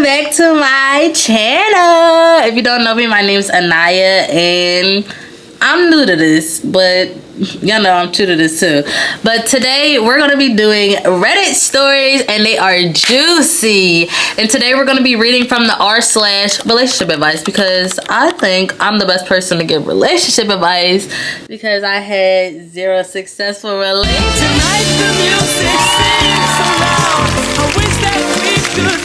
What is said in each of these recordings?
back to my channel. If you don't know me, my name's Anaya and I'm new to this, but y'all know I'm true to this too. But today we're gonna be doing Reddit stories and they are juicy. And today we're gonna be reading from the r/relationship advice because I think I'm the best person to give relationship advice because I had 0 successful relationships. Tonight the music sings so loud. I wish that we could lose.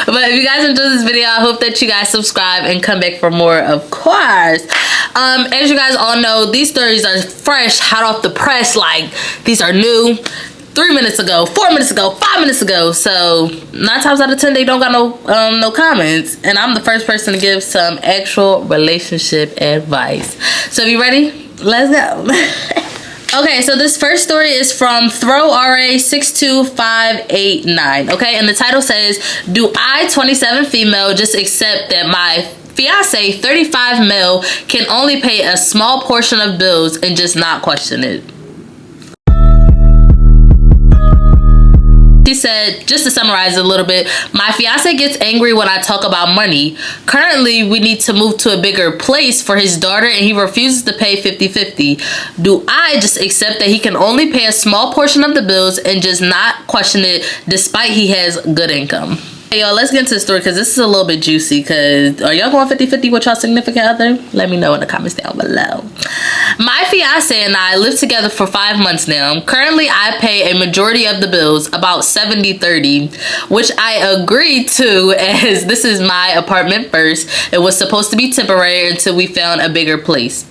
But if you guys enjoyed this video, I hope that you guys subscribe and come back for more, of course. As you guys all know, these stories are fresh, hot off the press. Like, these are new 3 minutes ago, 4 minutes ago, 5 minutes ago. So 9 times out of 10 they don't got no comments, and I'm the first person to give some actual relationship advice. So if you ready, let's go. Okay, so this first story is from ThrowRA62589. Okay, and the title says, do I, 27 female, just accept that my fiance, 35 male, can only pay a small portion of bills and just not question it? She said, just to summarize a little bit, my fiance gets angry when I talk about money. Currently, we need to move to a bigger place for his daughter and he refuses to pay 50-50. Do I just accept that he can only pay a small portion of the bills and just not question it despite he has good income? Hey y'all, let's get into the story because this is a little bit juicy. Because are y'all going 50-50 with y'all significant other? Let me know in the comments down below. My fiance and I live together for 5 months now. Currently, I pay a majority of the bills, about 70-30, which I agreed to as this is my apartment first. It was supposed to be temporary until we found a bigger place.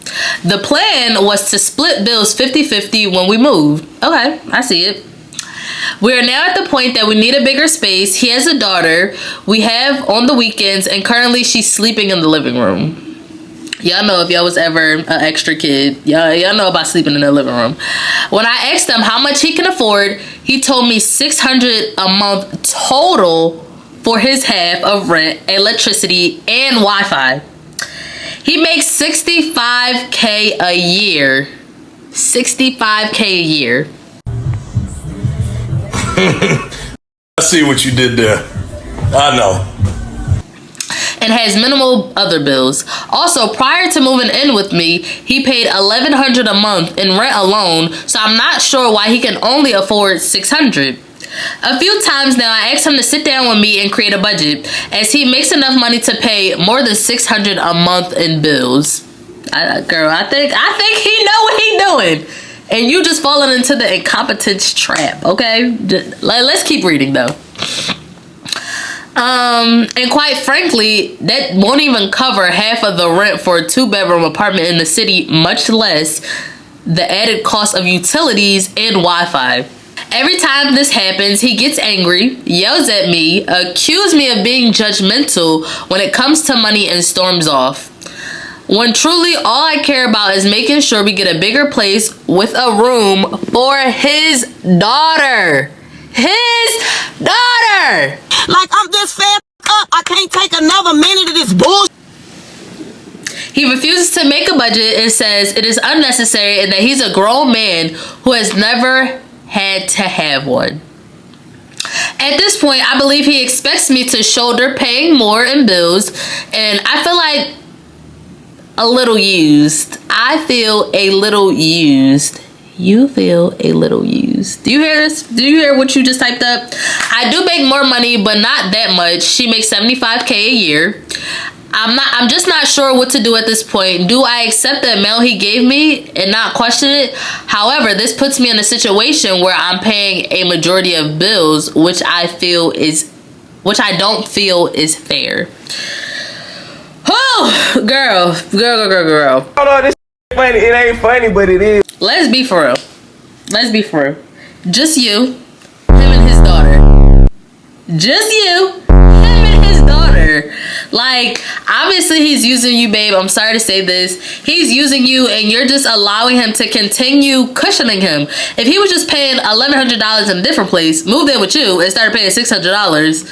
The plan was to split bills 50-50 when we moved. Okay, I see it. We are now at the point that we need a bigger space. He has a daughter we have on the weekends, and currently she's sleeping in the living room. Y'all know if y'all was ever an extra kid, y'all know about sleeping in the living room. When I asked him how much he can afford, he told me $600 a month total for his half of rent, electricity, and Wi-Fi. He makes $65K a year. $65K a year. I see what you did there. I know. And has minimal other bills. Also, prior to moving in with me, he paid $1,100 a month in rent alone, so I'm not sure why he can only afford $600. A few times now, I asked him to sit down with me and create a budget, as he makes enough money to pay more than $600 a month in bills. Girl, I think he know what he doing. And you just falling into the incompetence trap, okay? Let's keep reading, though. And quite frankly, that won't even cover half of the rent for a 2-bedroom apartment in the city, much less the added cost of utilities and Wi-Fi. Every time this happens, he gets angry, yells at me, accuses me of being judgmental when it comes to money, and storms off. When truly all I care about is making sure we get a bigger place with a room for his daughter. His daughter! Like, I'm just fed up. I can't take another minute of this bullshit. He refuses to make a budget and says it is unnecessary and that he's a grown man who has never had to have one. At this point, I believe he expects me to shoulder paying more in bills, and I feel like a little used. I feel a little used. You feel a little used. Do you hear this? Do you hear what you just typed up? I do make more money, but not that much. She makes $75K a year. I'm just not sure what to do at this point. Do I accept the amount he gave me and not question it? However, this puts me in a situation where I'm paying a majority of bills, which I don't feel is fair. Oh, girl. Hold on, this funny. It ain't funny, but it is. Let's be for real. Just you, him and his daughter. Just you, him and his daughter. Like, obviously he's using you, babe. I'm sorry to say this. He's using you and you're just allowing him to continue cushioning him. If he was just paying $1,100 in a different place, moved in with you and started paying $600,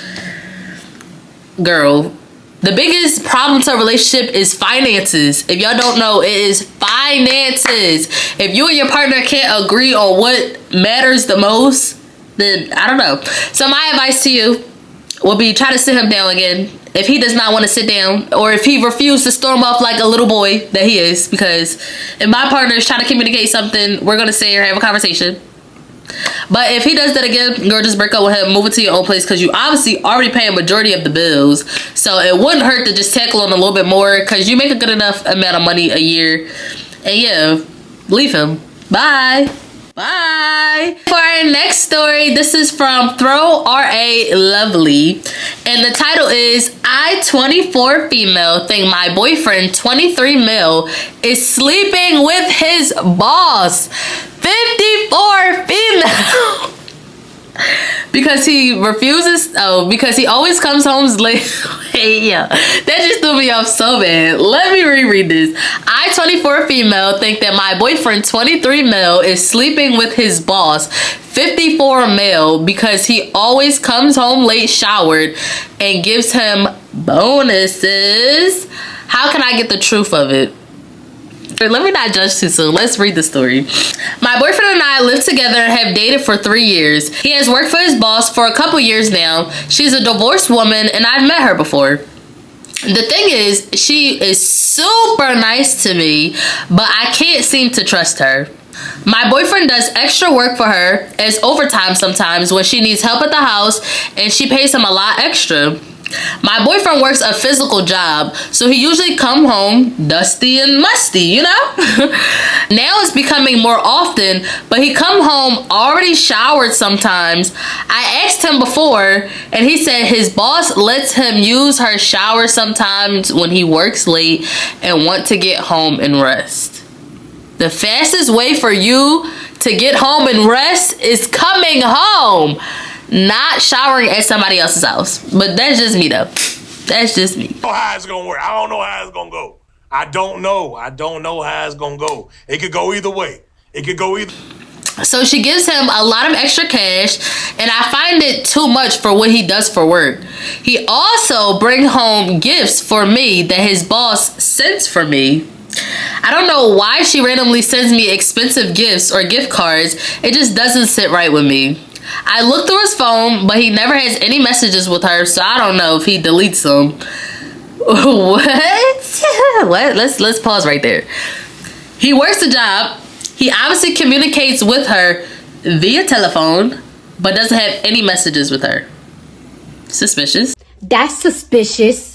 girl, the biggest problem to a relationship is finances. If y'all don't know, it is finances. If you and your partner can't agree on what matters the most, then I don't know. So my advice to you, will be try to sit him down again if he does not want to sit down, or if he refused to storm off like a little boy that he is. Because if my partner is trying to communicate something, we're gonna sit here and have a conversation. But if he does that again, girl, just break up with him, move it to your own place, because you obviously already pay a majority of the bills. So it wouldn't hurt to just tackle on a little bit more, because you make a good enough amount of money a year. And yeah, leave him. Bye. Bye. For our next story, this is from Throw R.A. Lovely. And the title is, I, 24 female, think my boyfriend, 23 male, is sleeping with his boss, 54 female. Because he refuses, because he always comes home late. Hey, yeah, that just threw me off so bad. Let me reread this. I, 24 female, think that my boyfriend, 23 male, is sleeping with his boss, 54 male, because he always comes home late showered and gives him bonuses. How can I get the truth of it? Let me not judge too soon. Let's read the story. My boyfriend and I live together and have dated for 3 years. He has worked for his boss for a couple years now. She's a divorced woman and I've met her before. The thing is, she is super nice to me, but I can't seem to trust her. My boyfriend does extra work for her as overtime sometimes when she needs help at the house, and she pays him a lot extra. My boyfriend works a physical job, so he usually come home dusty and musty, you know? Now it's becoming more often, but he come home already showered sometimes. I asked him before, and he said his boss lets him use her shower sometimes when he works late and want to get home and rest. The fastest way for you to get home and rest is coming home, not showering at somebody else's house. But that's just me though. That's just me. I don't know how it's gonna work. I don't know how it's gonna go. I don't know how it's gonna go. It could go either way. So she gives him a lot of extra cash, and I find it too much for what he does for work. He also brings home gifts for me that his boss sends for me. I don't know why she randomly sends me expensive gifts or gift cards. It just doesn't sit right with me. I looked through his phone, but he never has any messages with her, so I don't know if he deletes them. What? Let's pause right there. He works a job. He obviously communicates with her via telephone, but doesn't have any messages with her. Suspicious. That's suspicious.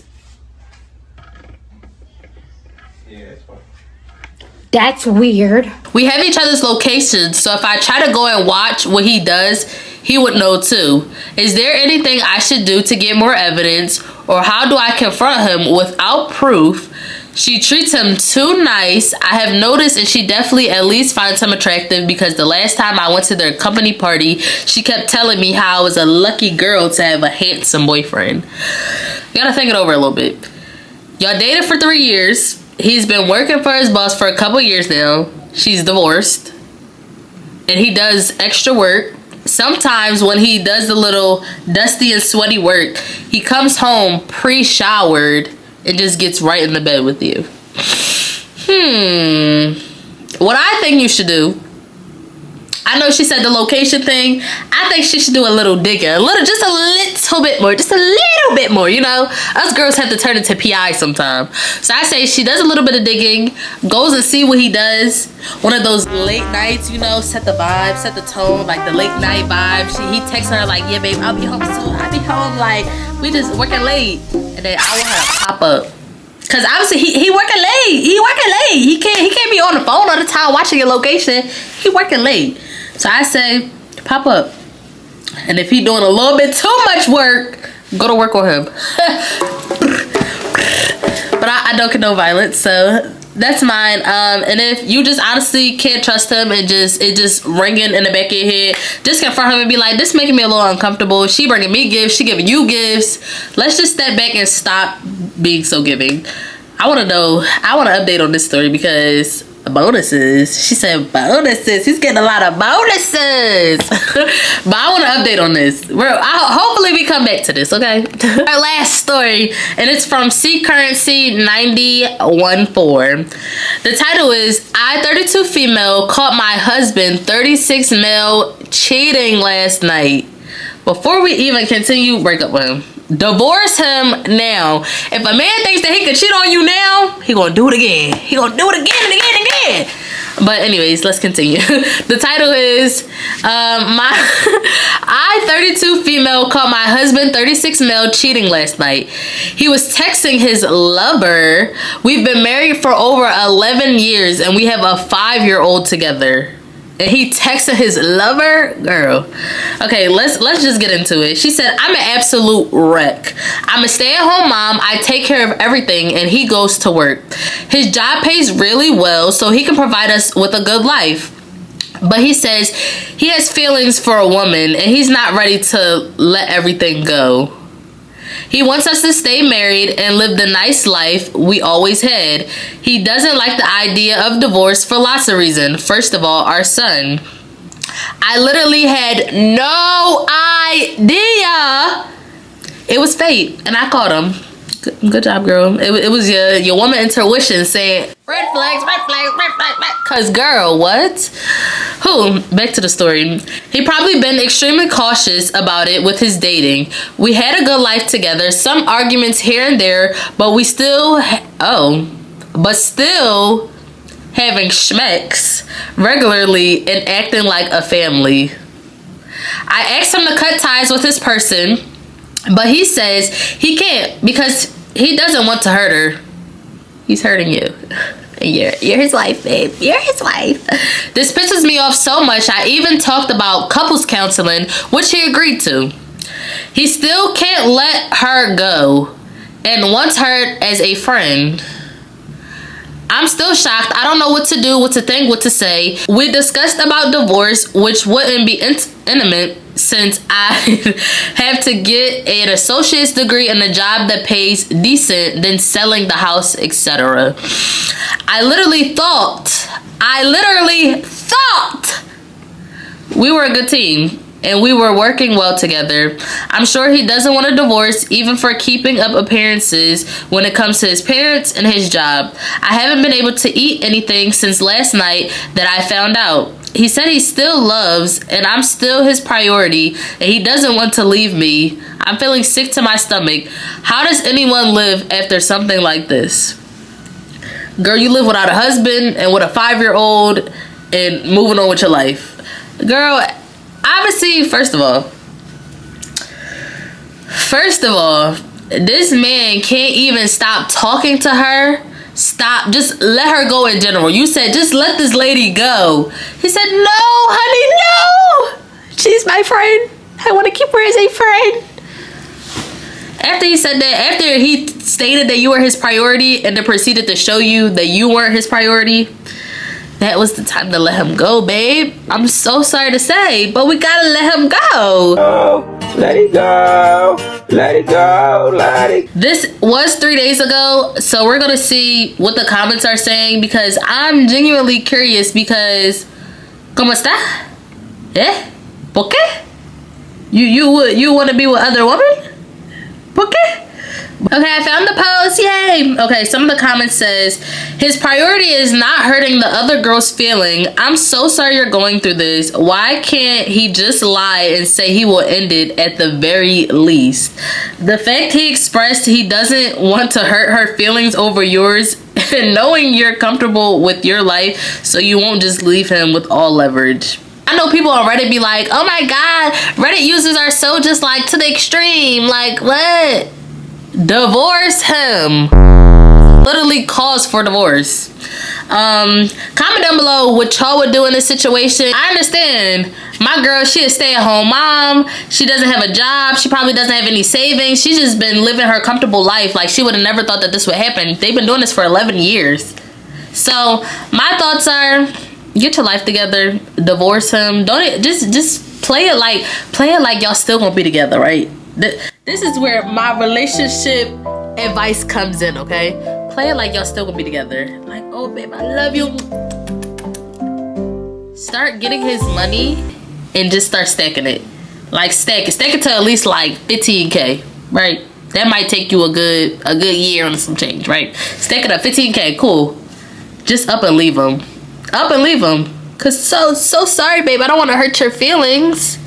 That's weird. We have each other's locations, so if I try to go and watch what he does, he would know too. Is there anything I should do to get more evidence, or how do I confront him without proof? She treats him too nice. I have noticed, and she definitely at least finds him attractive, because the last time I went to their company party, she kept telling me how I was a lucky girl to have a handsome boyfriend. You gotta think it over a little bit. Y'all dated for 3 years. He's been working for his boss for a couple years now. She's divorced. And he does extra work. Sometimes when he does the little dusty and sweaty work, he comes home pre-showered and just gets right in the bed with you. What I think you should do, I know she said the location thing. I think she should do a little digging. Just a little bit more, you know? Us girls have to turn into PI sometime. So I say she does a little bit of digging, goes and see what he does. One of those late nights, you know, set the vibe, set the tone, like the late night vibe. He texts her like, yeah, babe, I'll be home soon. I'll be home, like, we just working late. And then I want her to pop up. Cause obviously he working late. He can't be on the phone all the time watching your location. He working late. So I say, pop up. And if he doing a little bit too much work, go to work on him. But I don't condone violence, so that's mine. And if you just honestly can't trust him and it just ringing in the back of your head, just confront him and be like, this making me a little uncomfortable. She bringing me gifts, she giving you gifts. Let's just step back and stop being so giving. I want to update on this story because bonuses. She said bonuses. He's getting a lot of bonuses. But I want to update on this. Hopefully we come back to this, okay? Our last story, and it's from C Currency 9014. The title is, I, 32 female, caught my husband, 36 male, cheating last night. Before we even continue, break up with him. Divorce him now. If a man thinks that he can cheat on you now, he gonna do it again. He gonna do it again and again and again. But anyways, let's continue. The title is I 32 female caught my husband 36 male cheating last night. He was texting his lover. We've been married for over 11 years and we have a 5-year-old together. And he texted his lover? Girl. Okay, let's just get into it. She said, I'm an absolute wreck. I'm a stay-at-home mom. I take care of everything and he goes to work. His job pays really well so he can provide us with a good life. But he says he has feelings for a woman and he's not ready to let everything go. He wants us to stay married and live the nice life we always had. He doesn't like the idea of divorce for lots of reasons. First of all, our son. I literally had no idea. It was fate, and I caught him. Good job, girl. It was your woman intuition saying, red flags, red flags, red flags, red. Cause girl, what? Back to the story. He probably been extremely cautious about it with his dating. We had a good life together, some arguments here and there, but we still, still having schmecks regularly and acting like a family. I asked him to cut ties with his person, but he says he can't because he doesn't want to hurt her. He's hurting you. You're his wife, babe. You're his wife. This pisses me off so much. I even talked about couples counseling, which he agreed to. He still can't let her go and wants her as a friend. I'm still shocked. I don't know what to do, what to think, what to say. We discussed about divorce, which wouldn't be intimate since I have to get an associate's degree and a job that pays decent than selling the house, etc. I literally thought we were a good team and we were working well together. I'm sure he doesn't want a divorce, even for keeping up appearances when it comes to his parents and his job. I haven't been able to eat anything since last night that I found out. He said he still loves and I'm still his priority and he doesn't want to leave me. I'm feeling sick to my stomach. How does anyone live after something like this? Girl, you live without a husband and with a 5-year-old and moving on with your life. Girl, obviously, first of all, this man can't even stop talking to her. Stop, just let her go in general. You said just let this lady go. He said, no, honey, no. She's my friend. I want to keep her as a friend. After he said that, after he stated that you were his priority and then proceeded to show you that you weren't his priority, that was the time to let him go, babe. I'm so sorry to say, but we gotta let him go. Oh, let it go. Let it go. Let it. This was 3 days ago, so we're gonna see what the comments are saying because I'm genuinely curious because, ¿Cómo está? ¿Por qué? You want to be with other women? ¿Por qué? Okay, I found the post. Yay. Okay, some of the comments says, his priority is not hurting the other girl's feeling. I'm so sorry you're going through this. Why can't he just lie and say he will end it at the very least? The fact he expressed he doesn't want to hurt her feelings over yours and knowing you're comfortable with your life so you won't just leave him with all leverage. I know people on Reddit be like, oh my God, Reddit users are so just like to the extreme. Like what? Divorce him. Literally cause for divorce. Comment down below what y'all would do in this situation. I understand. My girl, she a stay-at-home mom. She doesn't have a job. She probably doesn't have any savings. She's just been living her comfortable life. Like she would have never thought that this would happen. They've been doing this for 11 years. So my thoughts are, get your life together. Divorce him. Don't just play it like y'all still gonna be together, right? This is where my relationship advice comes in, okay? Play it like y'all still gonna be together. Like, oh, babe, I love you. Start getting his money and just start stacking it. Like, stack it to at least like 15K, right? That might take you a good year on some change, right? Stack it up, 15K, cool. Just up and leave him. Up and leave him. Cause so sorry, babe. I don't want to hurt your feelings.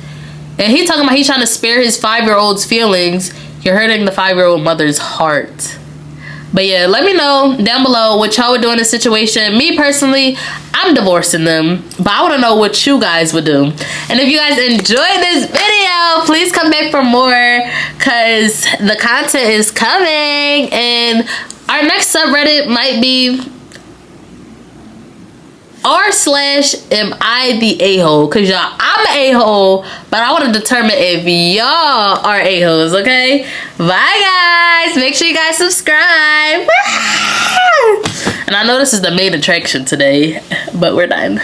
And he talking about he trying to spare his 5-year-old's feelings. You're hurting the 5-year-old mother's heart. But yeah, let me know down below what y'all would do in this situation. Me personally, I'm divorcing them, but I want to know what you guys would do. And if you guys enjoyed this video, please come back for more, because the content is coming. And our next subreddit might be r/am I the a-hole, because y'all, I'm an a-hole, but I want to determine if y'all are a-holes. Okay, bye guys, make sure you guys subscribe. And I know this is the main attraction today, but we're done.